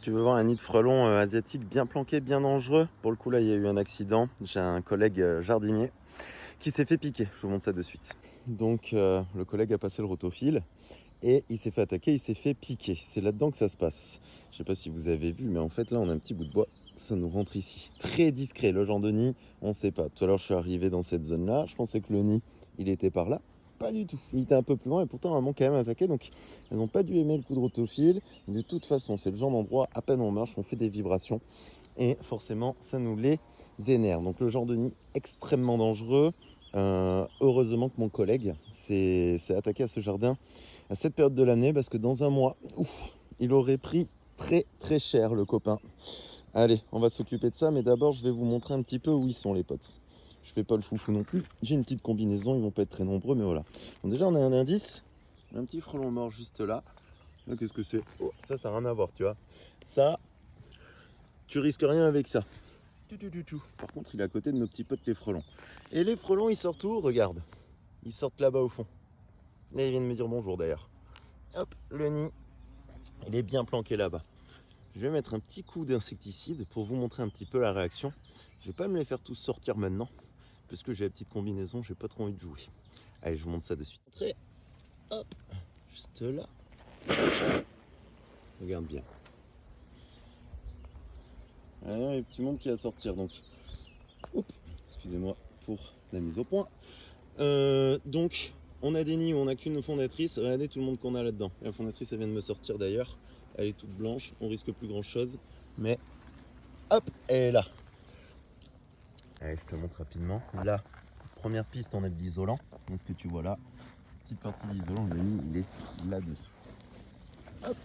Tu veux voir un nid de frelons asiatique bien planqué, bien dangereux? Pour le coup, là, il y a eu un accident. J'ai un collègue jardinier qui s'est fait piquer. Je vous montre ça de suite. Donc, le collègue a passé le rotofil et il s'est fait attaquer, il s'est fait piquer. C'est là-dedans que ça se passe. Je sais pas si vous avez vu, mais en fait, là, on a un petit bout de bois. Ça nous rentre ici. Très discret. Le genre de nid, on ne sait pas. Tout à l'heure, je suis arrivé dans cette zone-là. Je pensais que le nid, il était par là. Pas du tout. Il était un peu plus loin et pourtant, elles m'ont quand même attaqué. Donc, elles n'ont pas dû aimer le coup de rotofil. De toute façon, c'est le genre d'endroit, à peine on marche, on fait des vibrations. Et forcément, ça nous les énerve. Donc, le genre de nid extrêmement dangereux. Heureusement que mon collègue s'est attaqué à ce jardin à cette période de l'année parce que dans un mois, il aurait pris très très cher le copain. Allez, on va s'occuper de ça, mais d'abord je vais vous montrer un petit peu où ils sont les potes. Je fais pas le foufou non plus, j'ai une petite combinaison, ils vont pas être très nombreux, mais voilà. Donc déjà on a un indice, un petit frelon mort juste là. Là qu'est-ce que c'est? Oh, ça n'a rien à voir, tu vois. Ça, tu risques rien avec ça. Tout. Par contre il est à côté de nos petits potes les frelons. Et les frelons ils sortent où? Regarde, ils sortent là-bas au fond. Là ils viennent me dire bonjour d'ailleurs. Hop, le nid, il est bien planqué là-bas. Je vais mettre un petit coup d'insecticide pour vous montrer un petit peu la réaction. Je vais pas me les faire tous sortir maintenant, parce que j'ai la petite combinaison, j'ai pas trop envie de jouer. Allez, je vous montre ça de suite. Hop, juste là. Regarde bien. Alors, il y a un petit monde qui va sortir, donc... Oups, excusez-moi pour la mise au point. Donc, on a des nids où on n'a qu'une fondatrice. Regardez tout le monde qu'on a là-dedans. La fondatrice, elle vient de me sortir d'ailleurs. Elle est toute blanche, on risque plus grand-chose. Mais, hop, elle est là. Allez, je te montre rapidement. Là, première piste, on a de l'isolant. Est-ce que tu vois là? Petite partie d'isolant, le nid, il est là-dessous. Hop,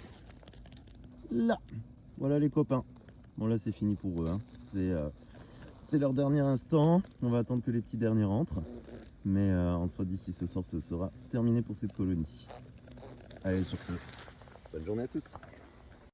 là. Voilà les copains. Bon là, c'est fini pour eux. Hein. C'est leur dernier instant. On va attendre que les petits derniers rentrent. Mais en soi, d'ici ce soir, ce sera terminé pour cette colonie. Allez, sur ce, bonne journée à tous.